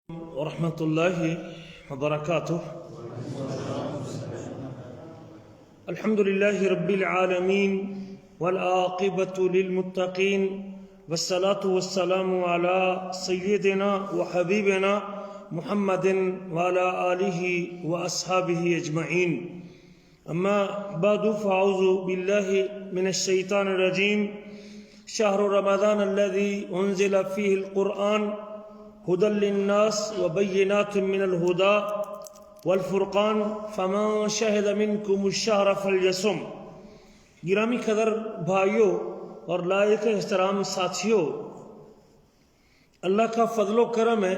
ورحمة الله وبركاته. الحمد لله رب العالمين والعاقبة للمتقين والصلاة والسلام على سيدنا وحبيبنا محمد وعلى آله وأصحابه أجمعين. أما بعد فأعوذ بالله من الشيطان الرجيم. شهر رمضان الذي أنزل فيه القرآن هدى للناس وبينات من الهدى والفرقان فمن شهد منكم الشهر فليصم. گرامی قدر بھائیوں اور لائق احترام ساتھیوں، اللہ کا فضل و کرم ہے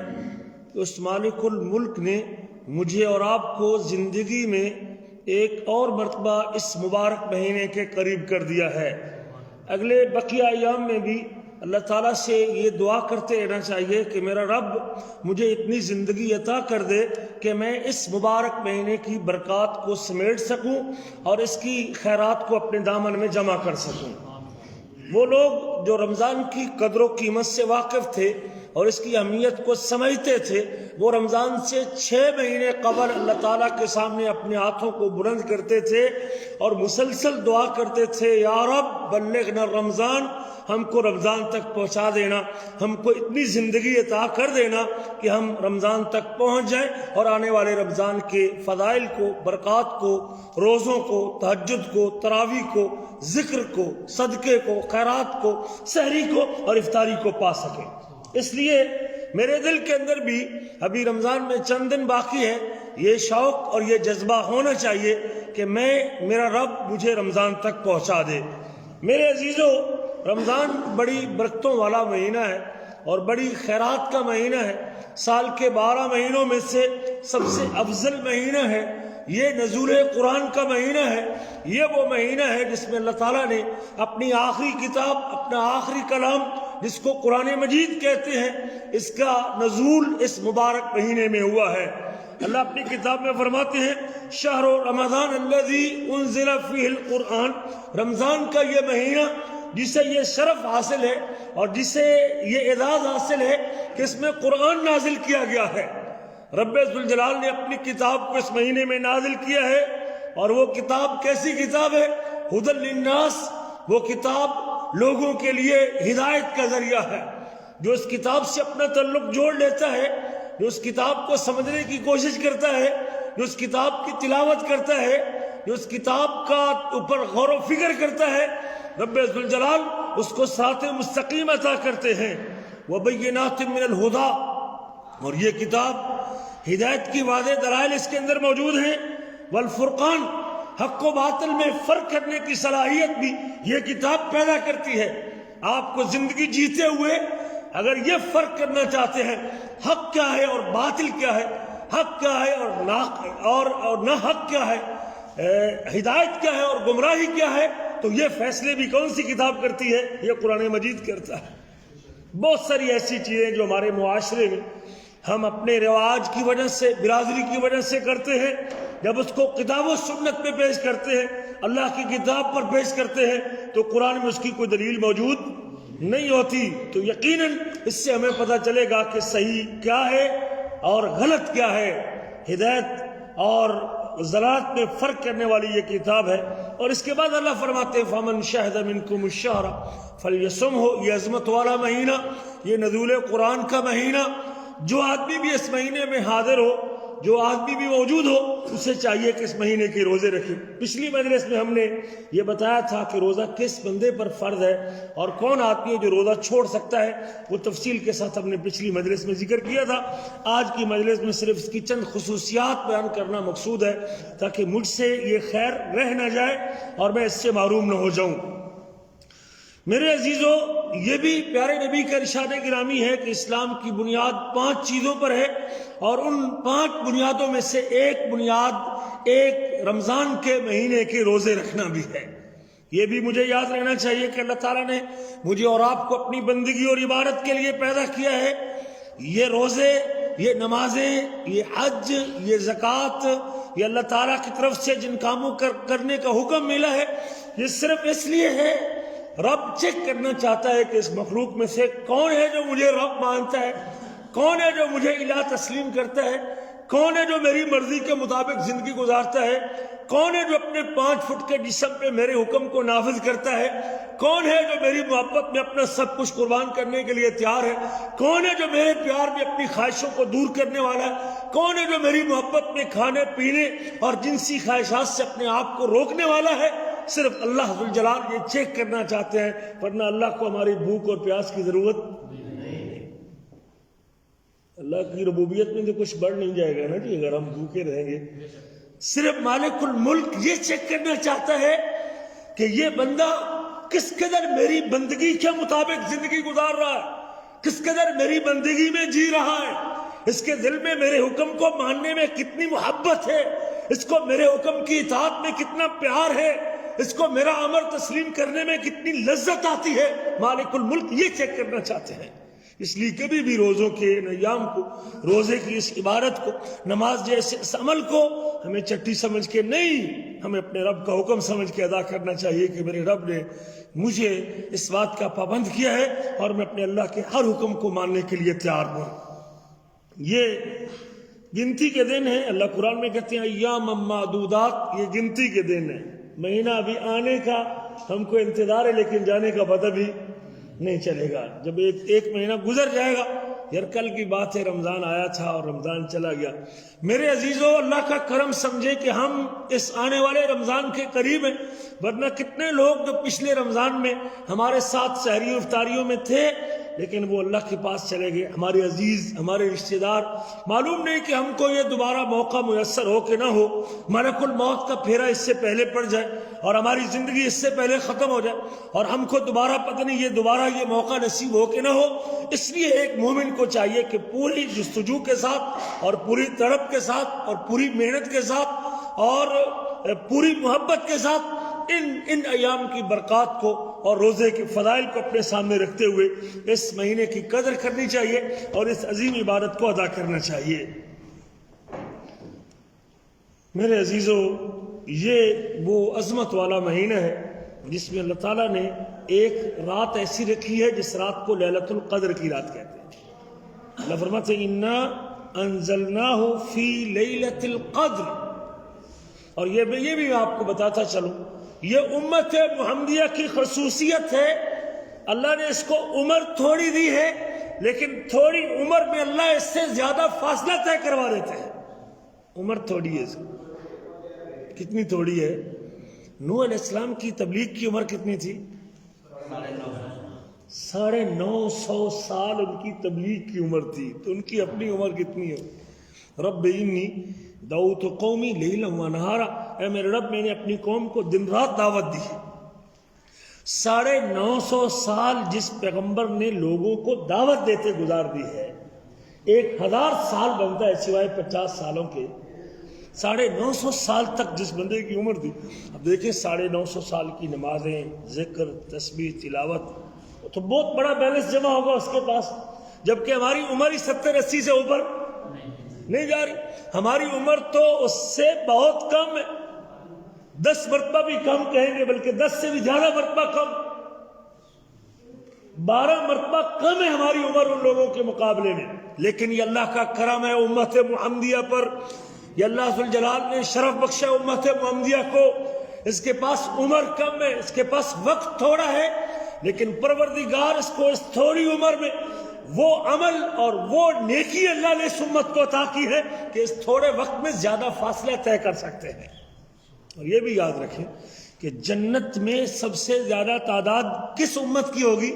کہ اس مالک الملک نے مجھے اور آپ کو زندگی میں ایک اور مرتبہ اس مبارک مہینے کے قریب کر دیا ہے. اگلے بقیہ ایام میں بھی اللہ تعالیٰ سے یہ دعا کرتے رہنا چاہیے کہ میرا رب مجھے اتنی زندگی عطا کر دے کہ میں اس مبارک مہینے کی برکات کو سمیٹ سکوں اور اس کی خیرات کو اپنے دامن میں جمع کر سکوں. وہ لوگ جو رمضان کی قدر و قیمت سے واقف تھے اور اس کی اہمیت کو سمجھتے تھے، وہ رمضان سے 6 مہینے قبل اللہ تعالیٰ کے سامنے اپنے ہاتھوں کو بلند کرتے تھے اور مسلسل دعا کرتے تھے، یا رب بلغنا رمضان، ہم کو رمضان تک پہنچا دینا، ہم کو اتنی زندگی عطا کر دینا کہ ہم رمضان تک پہنچ جائیں اور آنے والے رمضان کے فضائل کو، برکات کو، روزوں کو، تہجد کو، تراویح کو، ذکر کو، صدقے کو، خیرات کو، سحری کو اور افطاری کو پا سکیں. اس لیے میرے دل کے اندر بھی ابھی رمضان میں چند دن باقی ہے، یہ شوق اور یہ جذبہ ہونا چاہیے کہ میرا رب مجھے رمضان تک پہنچا دے. میرے عزیزو، رمضان بڑی برکتوں والا مہینہ ہے اور بڑی خیرات کا مہینہ ہے. سال کے 12 مہینوں میں سے سب سے افضل مہینہ ہے. یہ نزول قرآن کا مہینہ ہے. یہ وہ مہینہ ہے جس میں اللہ تعالیٰ نے اپنی آخری کتاب، اپنا آخری کلام جس کو قرآن مجید کہتے ہیں، اس کا نزول اس مبارک مہینے میں ہوا ہے. اللہ اپنی کتاب میں فرماتے ہیں، شہر رمضان الذی انزل فیہ القرآن، رمضان کا یہ مہینہ جسے یہ شرف حاصل ہے اور جسے یہ اعزاز حاصل ہے کہ اس میں قرآن نازل کیا گیا ہے. رب ذوالجلال نے اپنی کتاب کو اس مہینے میں نازل کیا ہے، اور وہ کتاب کیسی کتاب ہے؟ ہدی للناس. وہ کتاب لوگوں کے لیے ہدایت کا ذریعہ ہے. جو اس کتاب سے اپنا تعلق جوڑ لیتا ہے، جو اس کتاب کو سمجھنے کی کوشش کرتا ہے، جو اس کتاب کی تلاوت کرتا ہے، جو اس کتاب کا اوپر غور و فکر کرتا ہے، رب ذوالجلال اس کو صراط مستقیم عطا کرتے ہیں. وبینات من الہدی، اور یہ کتاب ہدایت کی واضح دلائل اس کے اندر موجود ہیں. والفرقان، حق و باطل میں فرق کرنے کی صلاحیت بھی یہ کتاب پیدا کرتی ہے. آپ کو زندگی جیتے ہوئے اگر یہ فرق کرنا چاہتے ہیں حق کیا ہے اور باطل کیا ہے، حق کیا ہے اور نہ حق کیا ہے، ہدایت کیا ہے اور گمراہی کیا ہے، تو یہ فیصلے بھی کون سی کتاب کرتی ہے؟ یہ قرآن مجید کرتا ہے. بہت ساری ایسی چیزیں جو ہمارے معاشرے میں ہم اپنے رواج کی وجہ سے، برادری کی وجہ سے کرتے ہیں، جب اس کو کتاب و سنت میں پیش کرتے ہیں، اللہ کی کتاب پر پیش کرتے ہیں، تو قرآن میں اس کی کوئی دلیل موجود نہیں ہوتی. تو یقیناً اس سے ہمیں پتہ چلے گا کہ صحیح کیا ہے اور غلط کیا ہے. ہدایت اور ضلالت میں فرق کرنے والی یہ کتاب ہے. اور اس کے بعد اللہ فرماتے ہیں، فَمَنْ شَهِدَ مِنْكُمُ الشَّهْرَ فَلْيَصُمْهُ. یہ عظمت والا مہینہ، یہ نزول قرآن کا مہینہ، جو آدمی بھی اس مہینے میں حاضر ہو، جو آدمی بھی موجود ہو، اسے چاہیے کہ اس مہینے کے روزے رکھے. پچھلی مجلس میں ہم نے یہ بتایا تھا کہ روزہ کس بندے پر فرض ہے اور کون آدمی ہے جو روزہ چھوڑ سکتا ہے. وہ تفصیل کے ساتھ ہم نے پچھلی مجلس میں ذکر کیا تھا. آج کی مجلس میں صرف اس کی چند خصوصیات بیان کرنا مقصود ہے تاکہ مجھ سے یہ خیر رہ نہ جائے اور میں اس سے محروم نہ ہو جاؤں. میرے عزیزو، یہ بھی پیارے نبی کا ارشاد گرامی ہے کہ اسلام کی بنیاد 5 چیزوں پر ہے، اور ان 5 بنیادوں میں سے ایک بنیاد ایک رمضان کے مہینے کے روزے رکھنا بھی ہے. یہ بھی مجھے یاد رہنا چاہیے کہ اللہ تعالیٰ نے مجھے اور آپ کو اپنی بندگی اور عبادت کے لیے پیدا کیا ہے. یہ روزے، یہ نمازیں، یہ حج، یہ زکوٰۃ، یہ اللہ تعالیٰ کی طرف سے جن کاموں کرنے کا حکم ملا ہے، یہ صرف اس لیے ہے، رب چیک کرنا چاہتا ہے کہ اس مخلوق میں سے کون ہے جو مجھے رب مانتا ہے، کون ہے جو مجھے الہ تسلیم کرتا ہے؟ کون ہے جو میری مرضی کے مطابق زندگی گزارتا ہے؟ کون ہے جو اپنے 5 فٹ کے جسم پہ میرے حکم کو نافذ کرتا ہے؟ کون ہے جو میری محبت میں اپنا سب کچھ قربان کرنے کے لیے تیار ہے؟ کون ہے جو میرے پیار میں اپنی خواہشوں کو دور کرنے والا ہے؟ کون ہے جو میری محبت میں کھانے پینے اور جنسی خواہشات سے اپنے آپ کو روکنے والا ہے؟ صرف اللہ ذوالجلال یہ چیک کرنا چاہتے ہیں، ورنہ اللہ کو ہماری بھوک اور پیاس کی ضرورت نہیں۔ اللہ کی ربوبیت میں تو کچھ بڑھ نہیں جائے گا نا جی اگر ہم بھوکے رہیں گے۔ صرف مالک الملک یہ چیک کرنا چاہتا ہے کہ یہ بندہ کس قدر میری بندگی کے مطابق زندگی گزار رہا ہے، کس قدر میری بندگی میں جی رہا ہے، اس کے دل میں میرے حکم کو ماننے میں کتنی محبت ہے، اس کو میرے حکم کی اطاعت میں کتنا پیار ہے، اس کو میرا امر تسلیم کرنے میں کتنی لذت آتی ہے۔ مالک الملک یہ چیک کرنا چاہتے ہیں۔ اس لیے کبھی بھی روزوں کے ایام کو، روزے کی اس عبادت کو، نماز جیسے اس عمل کو ہمیں چٹی سمجھ کے نہیں، ہمیں اپنے رب کا حکم سمجھ کے ادا کرنا چاہیے کہ میرے رب نے مجھے اس بات کا پابند کیا ہے اور میں اپنے اللہ کے ہر حکم کو ماننے کے لیے تیار ہوں۔ یہ گنتی کے دن ہیں، اللہ قرآن میں کہتے ہیں ایام معدودات، یہ گنتی کے دن ہیں۔ مہینہ ابھی آنے کا ہم کو انتظار ہے لیکن جانے کا پتہ بھی نہیں چلے گا۔ جب ایک مہینہ گزر جائے گا، یار کل کی بات ہے رمضان آیا تھا اور رمضان چلا گیا۔ میرے عزیزو، اللہ کا کرم سمجھے کہ ہم اس آنے والے رمضان کے قریب ہیں، ورنہ کتنے لوگ جو پچھلے رمضان میں ہمارے ساتھ سحری افطاریوں میں تھے لیکن وہ اللہ کے پاس چلے گئے، ہمارے عزیز، ہمارے رشتہ دار۔ معلوم نہیں کہ ہم کو یہ دوبارہ موقع میسر ہو کہ نہ ہو، ملک الموت کا پھیرا اس سے پہلے پڑ جائے اور ہماری زندگی اس سے پہلے ختم ہو جائے اور ہم کو دوبارہ پتہ نہیں یہ موقع نصیب ہو کہ نہ ہو۔ اس لیے ایک مومن کو چاہیے کہ پوری جستجو کے ساتھ اور پوری تڑپ کے ساتھ اور پوری محنت کے ساتھ اور پوری محبت کے ساتھ ان ایام کی برکات کو اور روزے کے فضائل کو اپنے سامنے رکھتے ہوئے اس مہینے کی قدر کرنی چاہیے اور اس عظیم عبادت کو ادا کرنا چاہیے۔ میرے عزیزو، یہ وہ عظمت والا مہینہ ہے جس میں اللہ تعالیٰ نے ایک رات ایسی رکھی ہے جس رات کو لیلۃ القدر کی رات کہتے ہیں۔ اللہ فرماتے ہیں انا انزلناہ فی لیلۃ القدر۔ اور یہ بھی میں آپ کو بتاتا چلوں، یہ امت محمدیہ کی خصوصیت ہے۔ اللہ نے اس کو عمر تھوڑی دی ہے لیکن تھوڑی عمر میں اللہ اس سے زیادہ فاصلہ طے کروا دیتے ہیں۔ عمر تھوڑی ہے، کتنی تھوڑی ہے؟ نوح علیہ السلام کی تبلیغ کی عمر کتنی تھی؟ 950 سال ان کی تبلیغ کی عمر تھی، تو ان کی اپنی عمر کتنی ہے؟ رب انی دعوت قومی لیلا و نہارا، اے میرے رب میں نے اپنی قوم کو دن رات دعوت دی۔ 950 سال جس پیغمبر نے لوگوں کو دعوت دیتے گزار دی ہے، 1000 سال بنتا ہے سوائے 50 سالوں کے۔ 950 سال تک جس بندے کی عمر تھی، اب دیکھیں 950 سال کی نمازیں، ذکر، تسبیح، تلاوت، تو بہت بڑا بیلنس جمع ہوگا اس کے پاس، جبکہ ہماری عمر ہی 70-80 سے اوپر نہیں جا رہی۔ ہماری عمر تو اس سے بہت کم ہے، 10 مرتبہ بھی کم کہیں گے، بلکہ 10 سے بھی زیادہ مرتبہ کم، 12 مرتبہ کم ہے ہماری عمر ان لوگوں کے مقابلے میں۔ لیکن یہ اللہ کا کرم ہے امت محمدیہ پر، یہ اللہ ذوالجلال نے شرف بخشا امت محمدیہ کو۔ اس کے پاس عمر کم ہے، اس کے پاس وقت تھوڑا ہے، لیکن پروردگار اس کو اس تھوڑی عمر میں وہ عمل اور وہ نیکی اللہ نے اس امت کو عطا کی ہے کہ اس تھوڑے وقت میں زیادہ فاصلہ طے کر سکتے ہیں۔ اور یہ بھی یاد رکھیں کہ جنت میں سب سے زیادہ تعداد کس امت کی ہوگی؟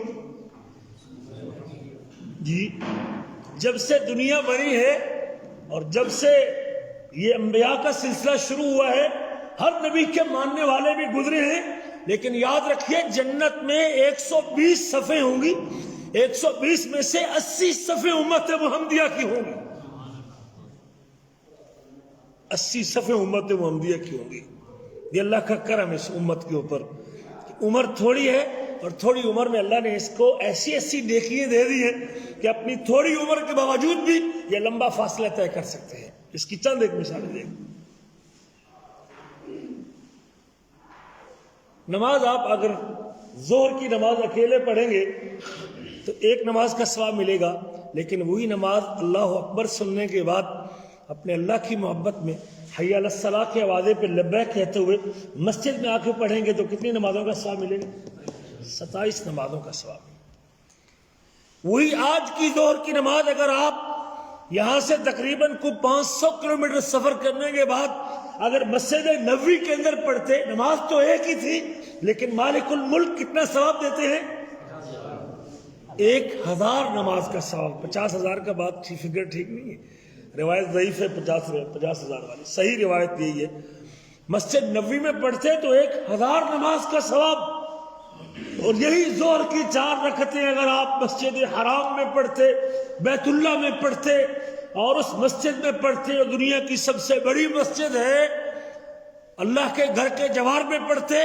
جی، جب سے دنیا بنی ہے اور جب سے یہ انبیاء کا سلسلہ شروع ہوا ہے، ہر نبی کے ماننے والے بھی گزرے ہیں، لیکن یاد رکھیے جنت میں 120 صفیں ہوں گی، 120 میں سے 80 صفیں امت محمدیہ کی ہوں گی، 80 صفیں امت محمدیہ کی ہوں گی۔ یہ اللہ کا کرم ہے اس امت کے اوپر، عمر تھوڑی ہے اور تھوڑی عمر میں اللہ نے اس کو ایسی ایسی نیکیاں دے دی ہیں کہ اپنی تھوڑی عمر کے باوجود بھی یہ لمبا فاصلہ طے کر سکتے ہیں۔ اس کی چند ایک مثال دیں۔ نماز آپ اگر ظہر کی نماز اکیلے پڑھیں گے تو ایک نماز کا ثواب ملے گا، لیکن وہی نماز اللہ اکبر سننے کے بعد اپنے اللہ کی محبت میں حی علی الصلاۃ کے آوازے پہ لبیک کہتے ہوئے مسجد میں آ کے پڑھیں گے تو کتنی نمازوں کا ثواب ملے گا؟ 27 نمازوں کا ثواب۔ وہی آج کی ظہر کی نماز اگر آپ یہاں سے تقریباً کوئی 500 کلومیٹر سفر کرنے کے بعد اگر مسجد نبوی کے اندر پڑھتے، نماز تو ایک ہی تھی لیکن مالک الملک کتنا ثواب دیتے ہیں؟ 1000 نماز کا ثواب۔ 50,000 کا بات کی فگر ٹھیک نہیں ہے، روایت ضعیف ہے 50,000 والی، صحیح روایت یہی ہے مسجد نبوی میں پڑھتے تو 1000 نماز کا ثواب۔ اور یہی ظہر کی 4 رکعتیں اگر آپ مسجد حرام میں پڑھتے، بیت اللہ میں پڑھتے اور اس مسجد میں پڑھتے اور دنیا کی سب سے بڑی مسجد ہے اللہ کے گھر کے جوار میں پڑھتے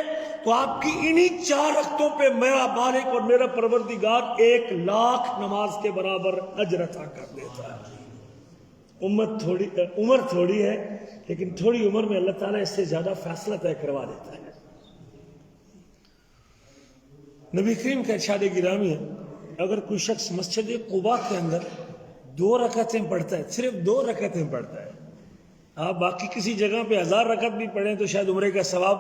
تو آپ کی انہی 4 رکعتوں پہ میرا مالک اور میرا پروردگار 1,00,000 نماز کے برابر اجر عطا کر دیتا ہے۔ عمر تھوڑی ہے لیکن تھوڑی عمر میں اللہ تعالیٰ اس سے زیادہ فیصلہ طے کروا دیتا ہے۔ نبی کریم کا ارشاد گرامی ہے، اگر کوئی شخص مسجد قباء کے اندر 2 رکعتیں پڑھتا ہے، صرف 2 رکعتیں پڑھتا ہے، آپ باقی کسی جگہ پہ 1000 رکعت بھی پڑھیں تو شاید عمرے کا ثواب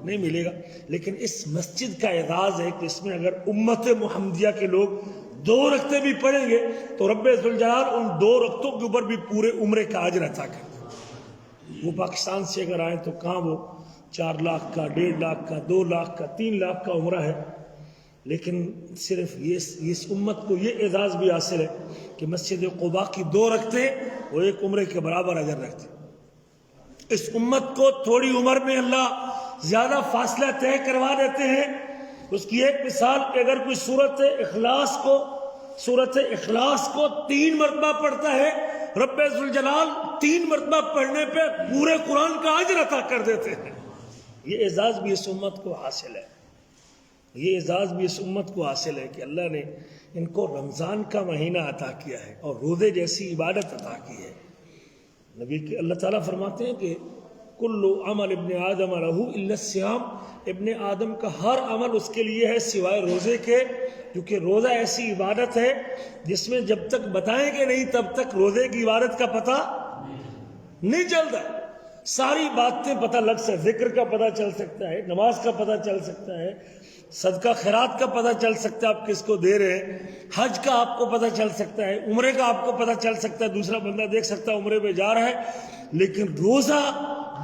نہیں ملے گا، لیکن اس مسجد کا اعزاز ہے کہ اس میں اگر امت محمدیہ کے لوگ 2 رکعتیں بھی پڑھیں گے تو رب ذوالجلال ان 2 رکعتوں کے اوپر بھی پورے عمرے کا اجر عطا کرتا ہے۔ وہ پاکستان سے اگر آئیں تو کہاں وہ 4 لاکھ کا، 1.5 لاکھ کا، 2 لاکھ کا، 3 لاکھ کا عمرہ ہے، لیکن صرف اس امت کو یہ اعزاز بھی حاصل ہے کہ مسجد قباء کی 2 رکعتیں وہ 1 عمرے کے برابر اجر رکھتے۔ اس امت کو تھوڑی عمر میں اللہ زیادہ فاصلہ طے کروا دیتے ہیں۔ اس کی ایک مثال کہ اگر کوئی سورۃ اخلاص کو 3 مرتبہ پڑھتا ہے، رب ذوالجلال 3 مرتبہ پڑھنے پہ پورے قرآن کا اجر عطا کر دیتے ہیں۔ یہ اعزاز بھی اس امت کو حاصل ہے، یہ اعزاز بھی اس امت کو حاصل ہے کہ اللہ نے ان کو رمضان کا مہینہ عطا کیا ہے اور روزے جیسی عبادت عطا کی ہے۔ نبی کے اللہ تعالیٰ فرماتے ہیں کہ کل عمل ابن آدم لہ الا الصیام، ابن آدم کا ہر عمل اس کے لیے ہے سوائے روزے کے، کیونکہ روزہ ایسی عبادت ہے جس میں جب تک بتائیں گے نہیں تب تک روزے کی عبادت کا پتہ نہیں چلتا۔ ساری باتیں پتہ لگ سکتا ہے، ذکر کا پتہ چل سکتا ہے، نماز کا پتہ چل سکتا ہے، صدقہ خیرات کا پتہ چل سکتا ہے آپ کس کو دے رہے ہیں، حج کا آپ کو پتہ چل سکتا ہے، عمرے کا آپ کو پتہ چل سکتا ہے، دوسرا بندہ دیکھ سکتا ہے عمرے پہ جا رہا ہے، لیکن روزہ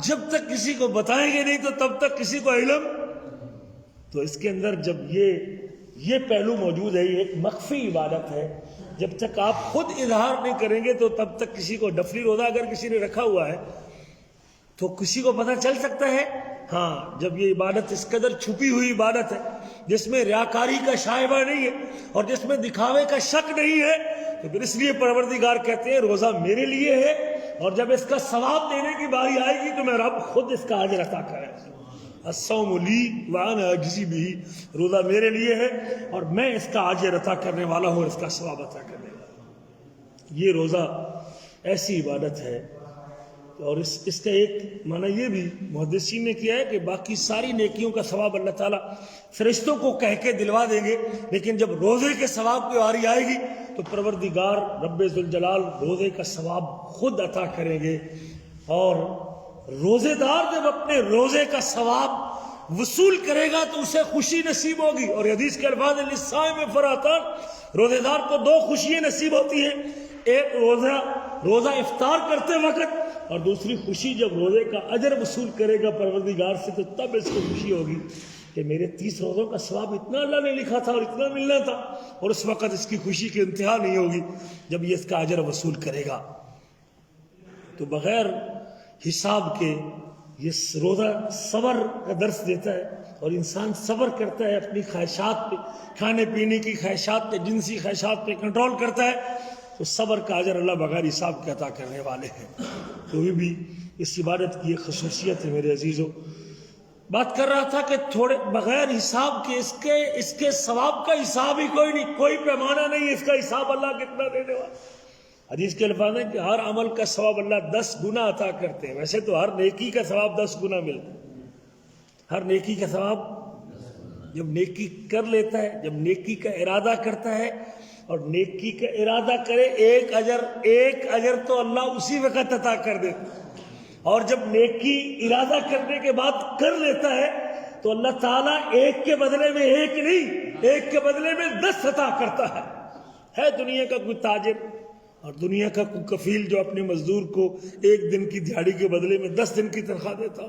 جب تک کسی کو بتائیں گے نہیں تو تب تک کسی کو علم۔ تو اس کے اندر جب یہ پہلو موجود ہے، یہ ایک مخفی عبادت ہے، جب تک آپ خود اظہار نہیں کریں گے تو تب تک کسی کو نفلی روزہ اگر کسی نے رکھا ہوا ہے تو کسی کو پتہ چل سکتا ہے۔ ہاں، جب یہ عبادت اس قدر چھپی ہوئی عبادت ہے جس میں ریاکاری کا شائبہ نہیں ہے اور جس میں دکھاوے کا شک نہیں ہے، تو پھر اس لیے پروردگار کہتے ہیں روزہ میرے لیے ہے اور جب اس کا ثواب دینے کی باری آئے گی تو میں رب خود اس کا اجر عطا کرے۔ الصوم لی وانا اجزی بہ، روزہ میرے لیے ہے اور میں اس کا اجر عطا کرنے والا ہوں، اس کا ثواب عطا کرنے والا ہوں۔ یہ روزہ ایسی عبادت ہے اور اس کا ایک معنی یہ بھی محدثین نے کیا ہے کہ باقی ساری نیکیوں کا ثواب اللہ تعالیٰ فرشتوں کو کہہ کے دلوا دیں گے، لیکن جب روزے کے ثواب کی باری آئے گی تو پروردگار رب ذوالجلال روزے کا ثواب خود عطا کریں گے۔ اور روزے دار جب اپنے روزے کا ثواب وصول کرے گا تو اسے خوشی نصیب ہوگی، اور حدیث کے الفاظ للصائم فرحتان، روزے دار کو 2 خوشیاں نصیب ہوتی ہیں، ایک روزہ افطار کرتے وقت اور دوسری خوشی جب روزے کا اجر وصول کرے گا پروردگار سے تو تب اس کو خوشی ہوگی کہ میرے 30 روزوں کا ثواب اتنا اللہ نے لکھا تھا اور اتنا ملنا تھا، اور اس وقت اس کی خوشی کی انتہا نہیں ہوگی جب یہ اس کا اجر وصول کرے گا۔ تو بغیر حساب کے یہ روزہ صبر کا درس دیتا ہے اور انسان صبر کرتا ہے، اپنی خواہشات پہ، کھانے پینے کی خواہشات پہ، جنسی خواہشات پہ کنٹرول کرتا ہے، تو صبر کا اجر اللہ بغیر حساب کے عطا کرنے والے ہیں۔ تو یہ بھی اس عبادت کی ایک خصوصیت ہے میرے عزیزو۔ بات کر رہا تھا کہ تھوڑے بغیر حساب کے اس کے ثواب کا حساب ہی کوئی نہیں، کوئی پیمانہ نہیں اس کا حساب اللہ کتنا دینے والا۔ حدیث کے الفاظ ہیں کہ ہر عمل کا ثواب اللہ 10 گنا عطا کرتے ہیں۔ ویسے تو ہر نیکی کا ثواب 10 گنا ملتا ہے، ہر نیکی کا ثواب جب نیکی کر لیتا ہے، جب نیکی کا ارادہ کرتا ہے اور نیکی کا ارادہ کرے ایک اجر تو اللہ اسی وقت عطا کر دے، اور جب نیکی ارادہ کرنے کے بعد کر لیتا ہے تو اللہ تعالیٰ ایک کے بدلے میں ایک نہیں، ایک کے بدلے میں 10 عطا کرتا ہے دنیا کا کوئی تاجر اور دنیا کا کوئی کفیل جو اپنے مزدور کو ایک دن کی دیہاڑی کے بدلے میں 10 دن کی تنخواہ دیتا؟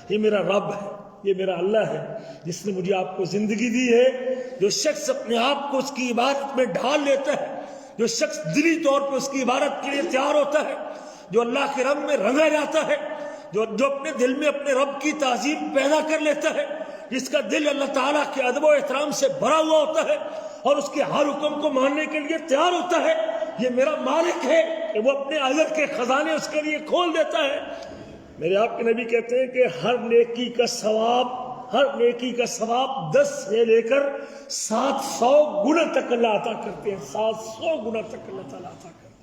یہ میرا رب ہے، یہ میرا اللہ ہے جس نے مجھے آپ کو زندگی دی ہے۔ جو شخص اپنے آپ کو اس کی عبادت میں ڈھال لیتا ہے، جو شخص دلی طور پہ اس کی عبادت کے لیے تیار ہوتا ہے، جو اللہ کے رب میں رنگا جاتا ہے، جو اپنے دل میں اپنے رب کی تعظیم پیدا کر لیتا ہے، جس کا دل اللہ تعالیٰ کے ادب و احترام سے بھرا ہوا ہوتا ہے اور اس کے ہر حکم کو ماننے کے لیے تیار ہوتا ہے، یہ میرا مالک ہے کہ وہ اپنے اجر کے خزانے اس کے لیے کھول دیتا ہے۔ میرے آپ کے نبی کہتے ہیں کہ ہر نیکی کا ثواب 10 سے لے کر 700 گنا تک اللہ عطا کرتے ہیں، 700 گنا تک اللہ تعالیٰ عطا کرتے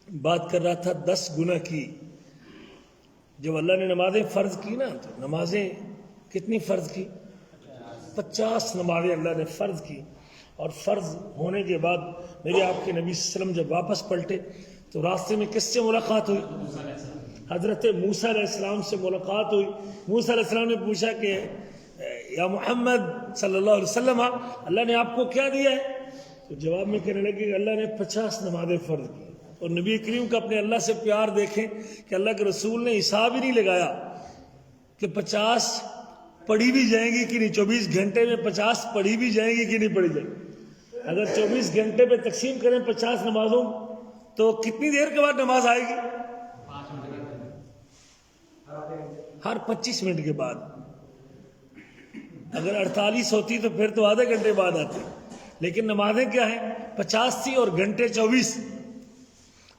ہیں۔ بات کر رہا تھا 10 گنا کی۔ جب اللہ نے نمازیں فرض کی نا تو نمازیں کتنی فرض کی؟ 50 نمازیں اللہ نے فرض کی، اور فرض ہونے کے بعد میرے آپ کے نبی صلی اللہ علیہ وسلم جب واپس پلٹے تو راستے میں کس سے ملاقات ہوئی؟ حضرت موسیٰ علیہ السلام سے ملاقات ہوئی۔ موسیٰ علیہ السلام نے پوچھا کہ یا محمد صلی اللہ علیہ وسلم اللہ نے آپ کو کیا دیا ہے؟ تو جواب میں کہنے لگے کہ اللہ نے 50 نمازیں فرض کی۔ اور نبی کریم کا اپنے اللہ سے پیار دیکھیں کہ اللہ کے رسول نے حساب ہی نہیں لگایا کہ 50 پڑھی بھی جائیں گی کہ نہیں، 24 گھنٹے میں 50 پڑھی بھی جائیں گی کہ نہیں پڑھی جائیں گی۔ اگر 24 گھنٹے پہ تقسیم کریں 50 نمازوں تو کتنی دیر کے بعد نماز آئے گی؟ ہر 25 منٹ کے بعد۔ اگر 48 ہوتی تو پھر تو آدھے گھنٹے بعد آتی، لیکن نمازیں کیا ہیں؟ 50 تھی اور گھنٹے 24۔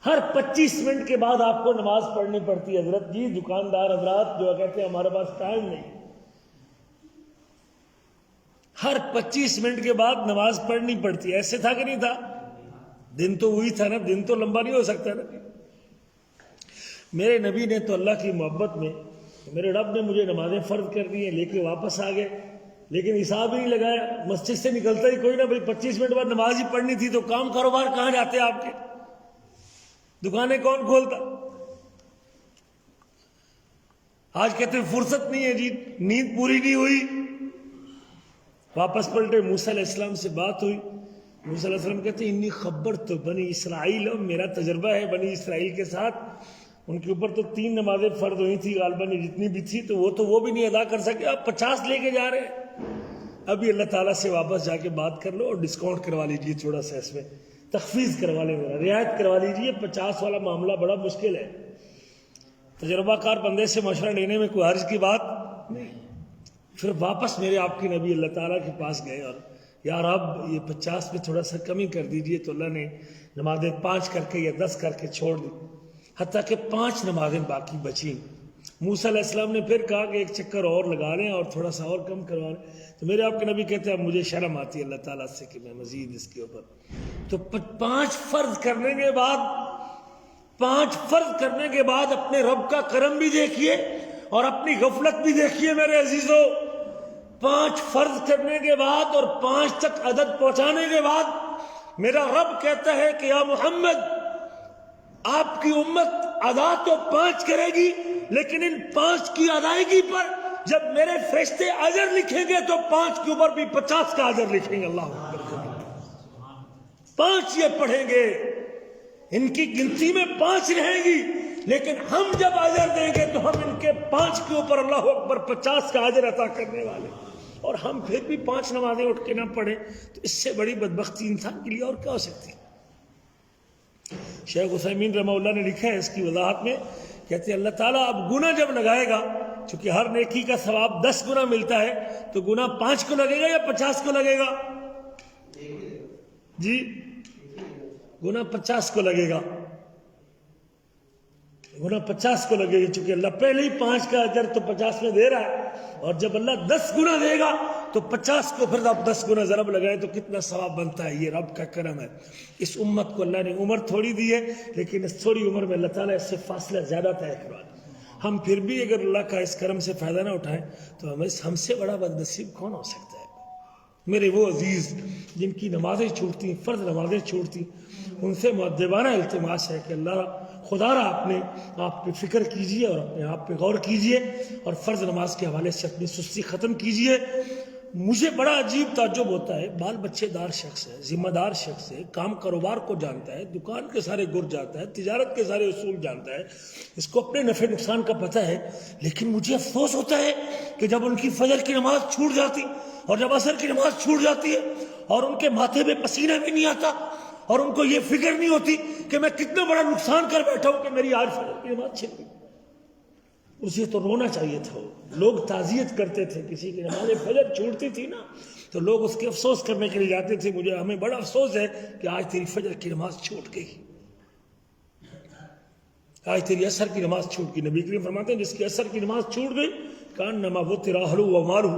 ہر 25 منٹ کے بعد آپ کو نماز پڑھنی پڑتی ہے۔ حضرت جی دکاندار حضرات جو کہتے ہیں ہمارے پاس ٹائم نہیں، ہر 25 منٹ کے بعد نماز پڑھنی پڑتی ہے۔ ایسے تھا کہ نہیں تھا؟ دن تو وہی تھا نا، دن تو لمبا نہیں ہو سکتا نا۔ میرے نبی نے تو اللہ کی محبت میں، میرے رب نے مجھے نمازیں فرض کر دی ہیں، لے کے واپس آ گئے، لیکن حساب ہی نہیں لگایا۔ مسجد سے نکلتا ہی کوئی نہ بھائی 25 منٹ بعد نماز ہی پڑھنی تھی، تو کام کاروبار کہاں جاتے آپ کے؟ دکانیں کون کھولتا؟ آج کہتے ہیں فرصت نہیں ہے جی، نیند پوری نہیں ہوئی۔ واپس پلٹے، موسیٰ علیہ السلام سے بات ہوئی۔ موسیٰ علیہ السلام کہتے ہیں انی خبرت بنی اسرائیل، میرا تجربہ ہے بنی اسرائیل کے ساتھ، ان کے اوپر تو 3 نمازیں فرض ہوئی تھی غالباً، جتنی بھی تھی تو وہ بھی نہیں ادا کر سکے، آپ 50 لے کے جا رہے ہیں۔ ابھی اللہ تعالیٰ سے واپس جا کے بات کر لو اور ڈسکاؤنٹ کروا لیجیے، تھوڑا سا اس میں تخفیض کروا لیں، رعایت کروا لیجیے، 50 والا معاملہ بڑا مشکل ہے۔ تجربہ کار بندے سے مشورہ لینے میں کوئی حرج کی بات نہیں۔ پھر واپس میرے آپ کے نبی اللہ تعالیٰ کے پاس گئے اور یا رب یہ 50 میں تھوڑا سا کمی کر دیجئے، تو اللہ نے نمازیں 5 کر کے یا 10 کر کے چھوڑ دی، حتیٰ کہ 5 نمازیں باقی بچیں۔ موسیٰ علیہ السلام نے پھر کہا کہ ایک چکر اور لگا لیں اور تھوڑا سا اور کم کروا لیں، تو میرے آپ کے نبی کہتے ہیں اب مجھے شرم آتی ہے اللہ تعالیٰ سے کہ میں مزید اس کے اوپر، تو 5 فرض کرنے کے بعد اپنے رب کا کرم بھی دیکھیے اور اپنی غفلت بھی دیکھیے میرے عزیزو۔ 5 فرض کرنے کے بعد اور 5 تک عدد پہنچانے کے بعد میرا رب کہتا ہے کہ یا محمد آپ کی امت ادا تو 5 کرے گی، لیکن ان 5 کی ادائیگی پر جب میرے فرشتے اجر لکھیں گے تو 5 کے اوپر بھی 50 کا اجر لکھیں گے۔ اللہ اکبر، 5 یہ پڑھیں گے، ان کی گنتی میں 5 رہیں گی، لیکن ہم جب اجر دیں گے تو ہم ان کے 5 کے اوپر اللہ اکبر 50 کا اجر عطا کرنے والے، اور ہم پھر بھی 5 نمازیں اٹھ کے نہ پڑھیں تو اس سے بڑی بدبختی انسان کے لیے اور کیا ہو سکتی ہے؟ شیخ عثیمین رحمہ اللہ نے لکھا ہے اس کی وضاحت میں، کہتے ہیں اللہ تعالیٰ اب گناہ جب لگائے گا، چونکہ ہر نیکی کا ثواب 10 گنا ملتا ہے، تو گناہ 5 کو لگے گا یا 50 کو لگے گا؟ جی گناہ 50 کو لگے گا، گناہ 50 کو لگے گا، چونکہ اللہ پہلے ہی 5 کا اجر تو 50 میں دے رہا ہے، اور جب اللہ 10 گنا دے گا تو 50 کو پھر آپ 10 گنا ضرب لگائے تو کتنا ثواب بنتا ہے۔ یہ رب کا کرم ہے۔ اس امت کو اللہ نے عمر تھوڑی دی ہے، لیکن اس تھوڑی عمر میں اللہ تعالیٰ اس سے فاصلہ زیادہ طے کروا دیا۔ ہم پھر بھی اگر اللہ کا اس کرم سے فائدہ نہ اٹھائیں تو ہم سے بڑا بد نصیب کون ہو سکتا ہے؟ میرے وہ عزیز جن کی نمازیں چھوٹتی ہیں، فرض نمازیں چھوٹتی ہیں، ان سے مؤدبانہ التماس ہے کہ اللہ خدا را آپ پہ فکر کیجئے اور اپنے آپ پہ غور کیجئے اور فرض نماز کے حوالے سے اپنی سستی ختم کیجئے۔ مجھے بڑا عجیب تعجب ہوتا ہے، بال بچے دار شخص ہے، ذمہ دار شخص ہے، کام کاروبار کو جانتا ہے، دکان کے سارے گر جاتا ہے، تجارت کے سارے اصول جانتا ہے، اس کو اپنے نفع نقصان کا پتہ ہے، لیکن مجھے افسوس ہوتا ہے کہ جب ان کی فجر کی نماز چھوٹ جاتی اور جب عصر کی نماز چھوٹ جاتی ہے اور ان کے ماتھے پہ پسینہ بھی نہیں آتا اور ان کو یہ فکر نہیں ہوتی کہ میں کتنا بڑا نقصان کر بیٹھا ہوں کہ میری آج فجر کی نماز چھن گئی۔ اسے تو رونا چاہیے تھا، لوگ تعزیت کرتے تھے، کسی کی نماز فجر چھوٹتی تھی نا تو لوگ اس کے افسوس کرنے کے لیے جاتے تھے، ہمیں بڑا افسوس ہے کہ آج تیری فجر کی نماز چھوٹ گئی، آج تیری عصر کی نماز چھوٹ گئی۔ نبی کریم فرماتے ہیں جس کی عصر کی نماز چھوٹ گئی کانما وطر اہلہ و مالہ،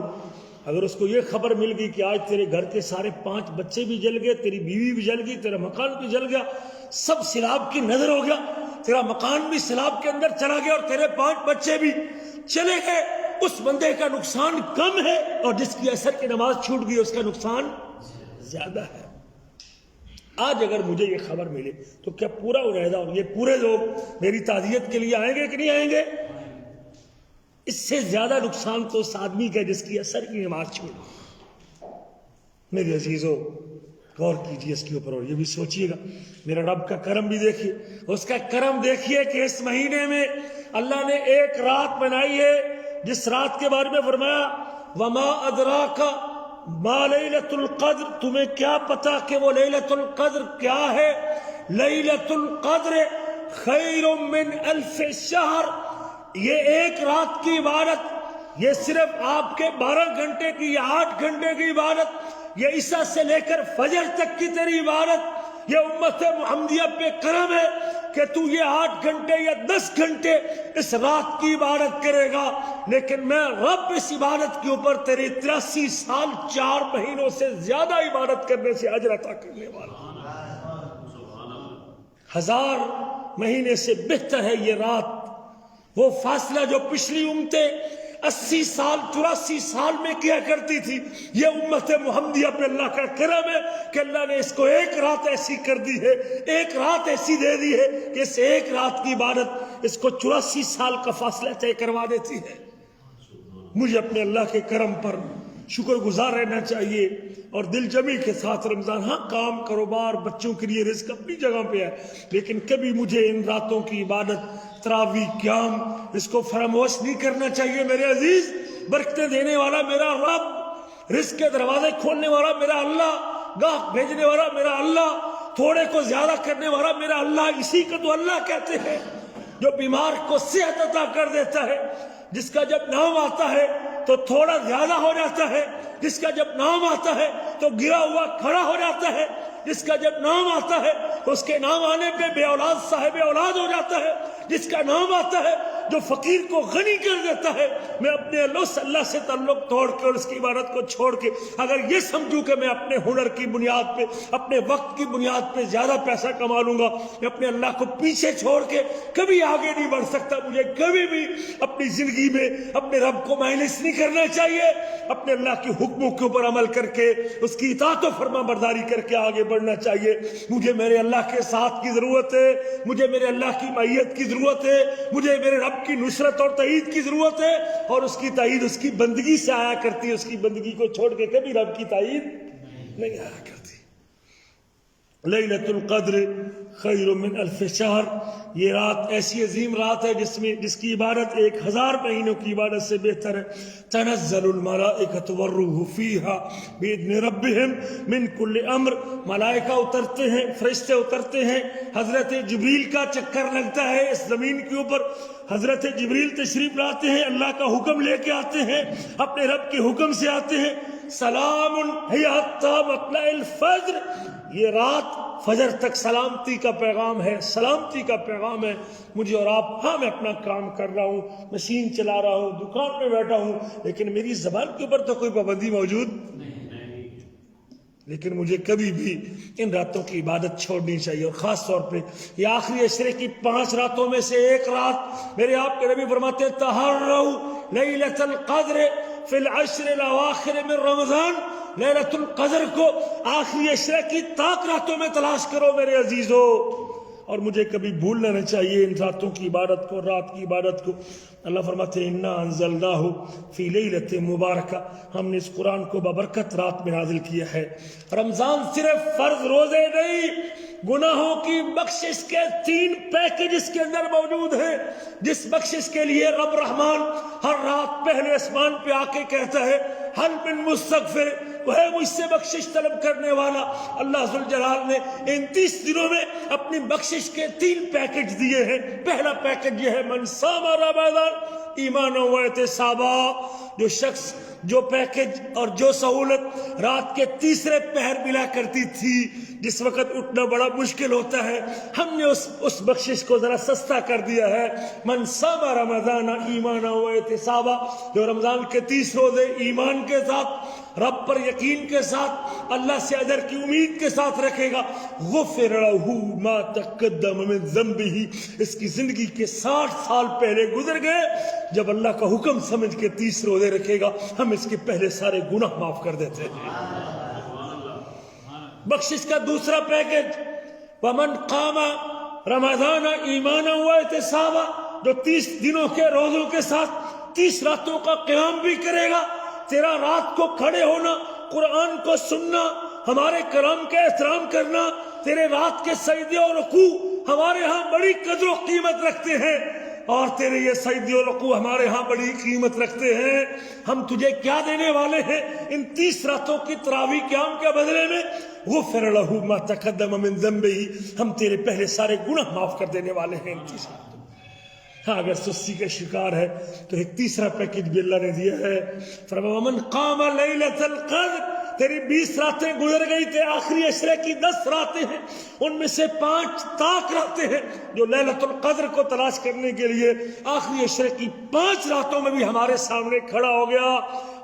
اگر اس کو یہ خبر مل گئی کہ آج تیرے گھر کے سارے 5 بچے بھی جل گئے، تیری بیوی بھی جل گئی، تیرا مکان بھی جل گیا، سب سیلاب کی نظر ہو گیا، تیرا مکان بھی سیلاب کے اندر چلا گیا اور تیرے 5 بچے بھی چلے گئے، اس بندے کا نقصان کم ہے اور جس کی عصر کی نماز چھوٹ گئی اس کا نقصان زیادہ ہے۔ آج اگر مجھے یہ خبر ملے تو کیا پورا علیحدہ اور یہ پورے لوگ میری تعزیت کے لیے آئیں گے کہ نہیں آئیں گے؟ اس سے زیادہ نقصان تو اس آدمی کا جس کی عصر کی نماز چھوٹ گئی۔ میرے عزیزو غور کیجیے اس کے اوپر اور یہ بھی سوچیے گا، میرا رب کا کرم بھی دیکھیے، اس کا کرم دیکھیے کہ اس مہینے میں اللہ نے ایک رات بنائی ہے جس رات کے بارے میں فرمایا وما ادراک ما لیلۃ القدر، تمہیں کیا پتا کہ وہ لیلۃ القدر کیا ہے؟ لیلۃ القدر خیر من الف شہر، یہ ایک رات کی عبادت، یہ صرف آپ کے 12 گھنٹے کی یا 8 گھنٹے کی عبادت، یہ عشاء سے لے کر فجر تک کی تیری عبادت، یہ امت محمدیہ پہ کرم ہے کہ تو یہ 8 گھنٹے یا 10 گھنٹے اس رات کی عبادت کرے گا، لیکن میں رب اس عبادت کے اوپر تیری 83 سال 4 مہینوں سے زیادہ عبادت کرنے سے اجر عطا کرنے والا، 1000 مہینے سے بہتر ہے یہ رات۔ وہ فاصلہ جو پچھلی امتیں 80 سال 84 سال میں کیا کرتی تھی، یہ امت محمدیہ پہ اللہ کا کرم ہے کہ اللہ نے اس کو ایک رات ایسی کر دی ہے، ایک رات ایسی دے دی ہے کہ اس ایک رات کی عبادت اس کو 84 سال کا فاصلہ طے کروا دیتی ہے۔ مجھے اپنے اللہ کے کرم پر شکر گزار رہنا چاہیے اور دل جمی کے ساتھ رمضان، ہاں کام کاروبار بچوں کے لیے رزق اپنی جگہ پہ ہے، لیکن کبھی مجھے ان راتوں کی عبادت تراویح قیام اس کو فراموش نہیں کرنا چاہیے۔ میرے عزیز، برکتیں دینے والا میرا رب، رزق کے دروازے کھولنے والا میرا اللہ، گاہ بھیجنے والا میرا اللہ، تھوڑے کو زیادہ کرنے والا میرا اللہ، اسی کو تو اللہ کہتے ہیں جو بیمار کو صحت عطا کر دیتا ہے، جس کا جب نام آتا ہے تو تھوڑا زیادہ ہو جاتا ہے، جس کا جب نام آتا ہے تو گرا ہوا کھڑا ہو جاتا ہے، جس کا جب نام آتا ہے تو اس کے نام آنے پہ بے اولاد صاحب اولاد ہو جاتا ہے، جس کا نام آتا ہے جو فقیر کو غنی کر دیتا ہے۔ میں اپنے اللہ سے تعلق توڑ کے اور اس کی عبادت کو چھوڑ کے اگر یہ سمجھوں کہ میں اپنے ہنر کی بنیاد پہ، اپنے وقت کی بنیاد پہ زیادہ پیسہ کما لوں گا، میں اپنے اللہ کو پیچھے چھوڑ کے کبھی آگے نہیں بڑھ سکتا۔ مجھے کبھی بھی اپنی زندگی میں اپنے رب کو مائنس نہیں کرنا چاہیے، اپنے اللہ کے حکموں کے اوپر عمل کر کے اس کی اطاعت و فرما برداری کر کے آگے بڑھنا چاہیے۔ مجھے میرے اللہ کے ساتھ کی ضرورت ہے، مجھے میرے اللہ کی معیت کی ضرورت ہے، مجھے میرے رب کی نصرت اور تائید کی ضرورت ہے، اور اس کی تائید اس کی بندگی سے آیا کرتی ہے، اس کی بندگی کو چھوڑ کے کبھی رب کی تائید نہیں آیا کرتی۔ لیلۃ القدر خیر من الف شہر، یہ رات ایسی عظیم رات ہے جس کی عبادت 1000 مہینوں کی عبادت سے بہتر ہے۔ تنزل الملائکۃ والروح فیہا باذن ربہم من کل امر، ملائکہ اترتے ہیں، فرشتے اترتے ہیں، حضرت جبریل کا چکر لگتا ہے اس زمین کے اوپر، حضرت جبریل تشریف لاتے ہیں، اللہ کا حکم لے کے آتے ہیں، اپنے رب کے حکم سے آتے ہیں۔ سلام ہی حتی مطلع الفجر، یہ رات فجر تک سلامتی کا پیغام ہے، سلامتی کا پیغام ہے مجھے اور آپ۔ ہاں میں اپنا کام کر رہا ہوں، مشین چلا رہا ہوں، دکان میں بیٹھا ہوں، لیکن میری زبان کے اوپر تو کوئی پابندی موجود نہیں، لیکن مجھے کبھی بھی ان راتوں کی عبادت چھوڑنی چاہیے، اور خاص طور پہ یہ آخری عشرے کی 5 راتوں میں سے ایک رات، میرے آپ کے نبی فرماتے ہیں تحروا لیلۃ القدر فی العشر الاواخر من رمضان، لیلۃ القدر کو آخری عشرے کی طاق راتوں میں تلاش کرو میرے عزیزو، اور مجھے کبھی بھولنا نہ چاہیے ان راتوں کی عبادت کو، رات کی عبادت کو۔ اللہ فرماتے ہیں انا انزلناہ فی لیلۃ مبارکہ، ہم نے اس قرآن کو ببرکت رات میں نازل کیا ہے۔ رمضان صرف فرض روزے نہیں، گناہوں کی بخشش کے 3 پیکج اس کے اندر موجود ہیں، جس بخشش کے لیے رب رحمان ہر رات پہلے آسمان پہ آ کے کہتا ہے حل من مستغفر، وہ ہے مجھ سے بخشش طلب کرنے والا۔ اللہ ذوالجلال نے ان 30 دنوں میں اپنی بخشش کے 3 پیکج دیے ہیں۔ پہلا پیکج یہ ہے من صام رمضان ایمانا و احتسابا، جو شخص جو پیکج اور جو سہولت رات کے تیسرے پہر ملا کرتی تھی، جس وقت اٹھنا بڑا مشکل ہوتا ہے، ہم نے اس بخشش کو ذرا سستا کر دیا ہے۔ من صام رمضان ایمانا و احتسابا، جو رمضان کے 30 روزے ایمان کے ساتھ، رب پر یقین کے ساتھ، اللہ سے اجر کی امید کے ساتھ رکھے گا، غفر لہ ما تقدم من ذنبہ، اس کی زندگی کے 60 سال پہلے گزر گئے، جب اللہ کا حکم سمجھ کے 30 روزے رکھے گا ہم اس کے پہلے سارے گناہ معاف کر دیتے ہیں۔ بخشش کا دوسرا پیکج ومن قام رمضان ایمانا و احتسابا، جو 30 دنوں کے روزوں کے ساتھ 30 راتوں کا قیام بھی کرے گا۔ تیرا رات کو کھڑے ہونا، قرآن کو سننا، ہمارے کرام کا احترام کرنا، تیرے رات کے سجدے اور رکوع ہمارے ہاں بڑی قدر و قیمت رکھتے ہیں، اور تیرے یہ سجدے و رکوع ہمارے ہاں بڑی قیمت رکھتے ہیں۔ ہم تجھے کیا دینے والے ہیں ان 30 راتوں کی تراویح قیام کے بدلے میں؟ غفر لہ ما تقدم من ذنبہ، ہم تیرے پہلے سارے گناہ معاف کر دینے والے ہیں ان 30 راتوں۔ ہاں اگر سستی کا شکار ہے تو ایک تیسرا پیکج بھی اللہ نے دیا ہے، فرمایا ومن قام لیلۃ القدر، تیری 20 راتیں گزر گئی تھے، آخری عشرے کی 10 راتیں ہیں، ان میں سے 5 طاق راتیں ہیں جو لیلۃ القدر کو تلاش کرنے کے لیے آخری عشرے کی 5 راتوں میں بھی ہمارے سامنے کھڑا ہو گیا،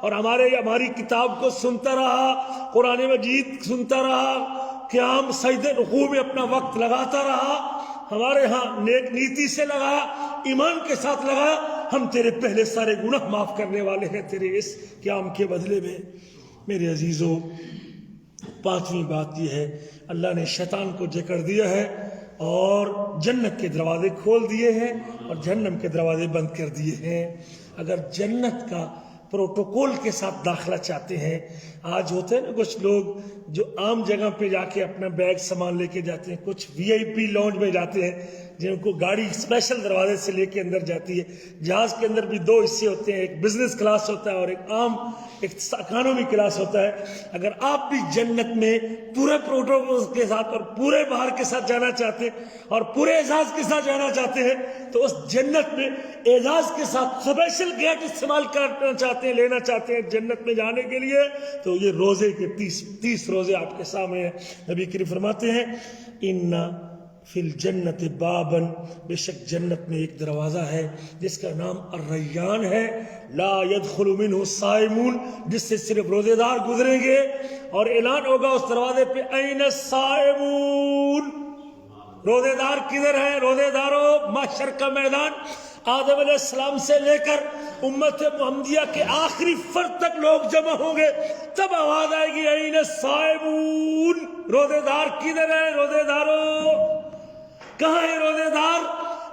اور ہماری کتاب کو سنتا رہا، قرآن مجید سنتا رہا، قیام سجدے رکوع میں اپنا وقت لگاتا رہا، ہمارے ہاں نیک نیتی سے لگایا، ایمان کے ساتھ لگایا، ہم تیرے پہلے سارے گناہ معاف کرنے والے ہیں تیرے اس قیام کے بدلے میں۔ میرے عزیزو، 5ویں بات یہ ہے، اللہ نے شیطان کو جکڑ دیا ہے اور جنت کے دروازے کھول دیے ہیں اور جہنم کے دروازے بند کر دیے ہیں۔ اگر جنت کا پروٹوکول کے ساتھ داخلہ چاہتے ہیں، آج ہوتے ہیں نا کچھ لوگ جو عام جگہ پہ جا کے اپنا بیگ سامان لے کے جاتے ہیں، کچھ VIP لانج میں جاتے ہیں جن کو گاڑی اسپیشل دروازے سے لے کے اندر جاتی ہے۔ جہاز کے اندر بھی 2 حصے ہوتے ہیں، ایک بزنس کلاس ہوتا ہے اور ایک عام اکانومی کلاس ہوتا ہے۔ اگر آپ بھی جنت میں پورے پروٹوکول کے ساتھ اور پورے باہر کے ساتھ جانا چاہتے ہیں اور پورے اعزاز کے ساتھ جانا چاہتے ہیں، تو اس جنت میں اعزاز کے ساتھ اسپیشل گیٹ استعمال کرنا چاہتے ہیں، لینا چاہتے ہیں جنت میں جانے کے لیے، تو یہ روزے کے 30 روزے آپ کے سامنے ہیں۔ نبی کریم فرماتے ہیں ان فی الجنت بابن، بے شک جنت میں ایک دروازہ ہے جس کا نام الریان ہے، لا يدخل منہ الصائمون، جس سے صرف روزے دار گزریں گے، اور اعلان ہوگا اس دروازے پہ این الصائمون، روزے دار کدھر ہیں؟ روزے داروں، محشر کا میدان، آدم علیہ السلام سے لے کر امت محمدیہ کے آخری فرد تک لوگ جمع ہوں گے، تب آواز آئے گی این الصائمون، روزے دار کدھر ہیں؟ روزے داروں کہاں ہیں روزے دار؟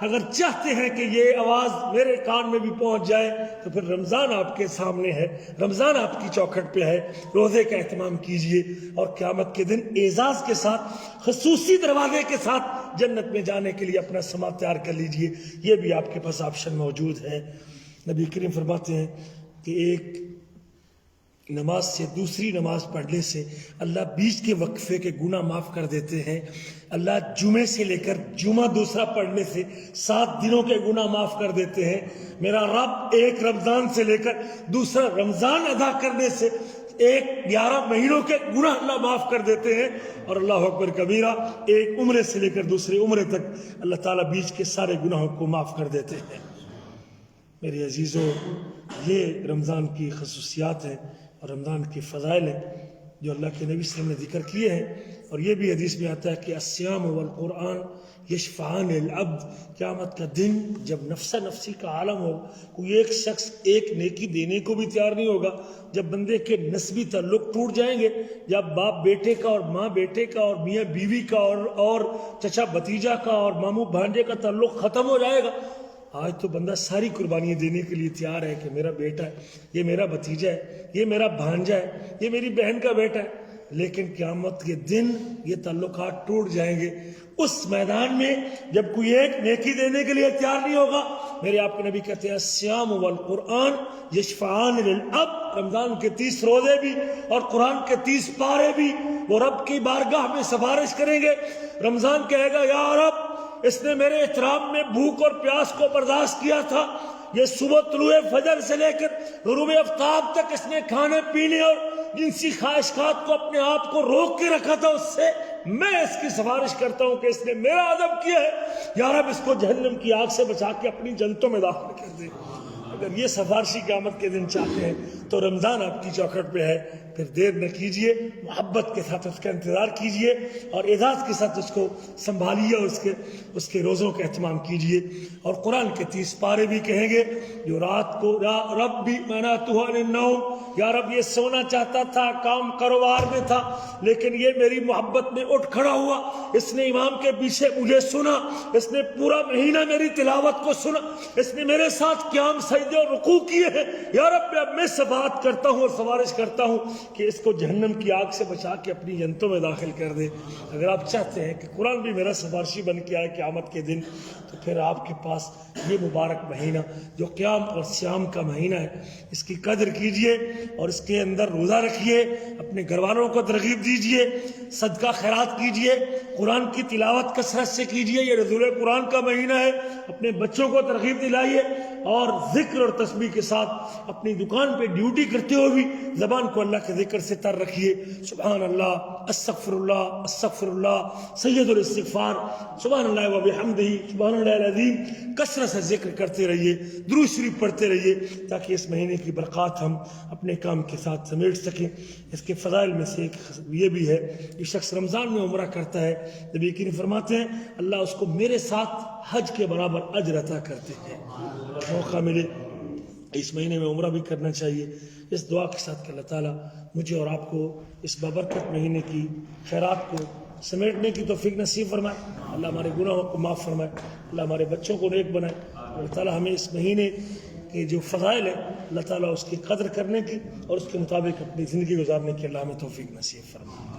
اگر چاہتے ہیں کہ یہ آواز میرے کان میں بھی پہنچ جائے تو پھر رمضان آپ کے سامنے ہے، رمضان آپ کی چوکھٹ پہ ہے، روزے کا اہتمام کیجئے، اور قیامت کے دن اعزاز کے ساتھ، خصوصی دروازے کے ساتھ جنت میں جانے کے لیے اپنا سماں تیار کر لیجئے، یہ بھی آپ کے پاس آپشن موجود ہے۔ نبی کریم فرماتے ہیں کہ ایک نماز سے دوسری نماز پڑھنے سے اللہ بیچ کے وقفے کے گناہ معاف کر دیتے ہیں۔ اللہ جمعے سے لے کر جمعہ دوسرا پڑھنے سے 7 دنوں کے گناہ معاف کر دیتے ہیں۔ میرا رب ایک رمضان سے لے کر دوسرا رمضان ادا کرنے سے 11 مہینوں کے گناہ اللہ معاف کر دیتے ہیں، اور اللہ اکبر کبیرہ، ایک عمرے سے لے کر دوسرے عمرے تک اللہ تعالیٰ بیچ کے سارے گناہوں کو معاف کر دیتے ہیں۔ میرے عزیزو، یہ رمضان کی خصوصیات ہیں اور رمضان کی فضائل ہیں جو اللہ کے نبی صلی اللہ علیہ وسلم نے ذکر کیے ہیں، اور یہ بھی حدیث میں آتا ہے کہ الصیام والقرآن یشفعان للعبد، قیامت کا دن جب نفسا نفسی کا عالم ہو، کوئی ایک شخص ایک نیکی دینے کو بھی تیار نہیں ہوگا، جب بندے کے نسبی تعلق ٹوٹ جائیں گے، جب باپ بیٹے کا اور ماں بیٹے کا اور میاں بیوی کا اور چچا بھتیجا کا اور ماموں بھانجے کا تعلق ختم ہو جائے گا، آج تو بندہ ساری قربانیاں دینے کے لیے تیار ہے کہ میرا بیٹا ہے، یہ میرا بھتیجا ہے، یہ میرا بھانجا ہے، یہ میری بہن کا بیٹا ہے، لیکن قیامت کے دن یہ تعلقات ٹوٹ جائیں گے۔ اس میدان میں جب کوئی ایک نیکی دینے کے لیے تیار نہیں ہوگا، میرے آپ کے نبی کہتے ہیں الصیام والقرآن یشفعان للعبد، رمضان کے 30 روزے بھی اور قرآن کے 30 پارے بھی وہ رب کی بارگاہ میں سفارش کریں گے۔ رمضان کہے گا یا رب، اس نے میرے احترام میں بھوک اور پیاس کو برداشت کیا تھا، یہ صبح طلوع فجر سے لے کر غروب آفتاب تک اس نے کھانے پینے اور جنسی خواہشات کو اپنے آپ کو روک کے رکھا تھا، اس سے میں اس کی سفارش کرتا ہوں کہ اس نے میرا ادب کیا ہے، یا رب اس کو جہنم کی آگ سے بچا کے اپنی جنتوں میں داخل کر دے۔ اگر یہ سفارشی قیامت کے دن چاہتے ہیں تو رمضان آپ کی چوکھٹ پہ ہے، پھر دیر نہ کیجئے، محبت کے ساتھ اس کا انتظار کیجئے اور اعزاز کے ساتھ اس کو سنبھالیے اور اس کے روزوں کا اہتمام کیجئے۔ اور قرآن کے 30 پارے بھی کہیں گے، جو رات کو یا رب بھی منعتہ عن النوم، یا رب یہ سونا چاہتا تھا، کام کاروبار میں تھا، لیکن یہ میری محبت میں اٹھ کھڑا ہوا، اس نے امام کے پیچھے مجھے سنا، اس نے پورا مہینہ میری تلاوت کو سنا، اس نے میرے ساتھ قیام سجدے اور رکوع کیے ہیں، یا رب اب میں سبات کرتا ہوں اور سفارش کرتا ہوں کہ اس کو جہنم کی آگ سے بچا کے اپنی جنتوں میں داخل کر دے۔ اگر آپ چاہتے ہیں کہ قرآن بھی میرا سفارشی بن کے آئے قیامت کے دن، تو پھر آپ کے پاس یہ مبارک مہینہ جو قیام اور صیام کا مہینہ ہے، اس کی قدر کیجئے اور اس کے اندر روزہ رکھیے، اپنے گھر والوں کو ترغیب دیجئے، صدقہ خیرات کیجئے، قرآن کی تلاوت کثرت سے کیجئے، یہ نزول قرآن کا مہینہ ہے، اپنے بچوں کو ترغیب دلائیے اور ذکر اور تسبیح کے ساتھ اپنی دکان پہ ڈیوٹی کرتے ہوئے بھی زبان کو اللہ کے ذکر سے تر رکھیے۔ سبحان اللہ، استغفر اللہ، استغفر اللہ، سید الاستغفار، سبحان اللہ و بحمدہ، سبحان اللہ العظیم، کثرت سے ذکر کرتے رہیے، درود شریف پڑھتے رہیے، تاکہ اس مہینے کی برکات ہم اپنے کام کے ساتھ سمیٹ سکیں۔ اس کے فضائل میں سے ایک یہ بھی ہے کہ شخص رمضان میں عمرہ کرتا ہے، نبی کریم فرماتے ہیں اللہ اس کو میرے ساتھ حج کے برابر اجر عطا کرتے ہیں۔ موقع ملے اس مہینے میں عمرہ بھی کرنا چاہیے، اس دعا کے ساتھ کہ اللہ تعالیٰ مجھے اور آپ کو اس بابرکت مہینے کی خیرات کو سمیٹنے کی توفیق نصیب فرمائے، اللہ ہمارے گناہوں کو معاف فرمائے، اللہ ہمارے بچوں کو نیک بنائے، اللہ تعالیٰ ہمیں اس مہینے کے جو فضائل ہے اللہ تعالیٰ اس کی قدر کرنے کی اور اس کے مطابق اپنی زندگی گزارنے کی اللہ ہمیں توفیق نصیب فرمائے۔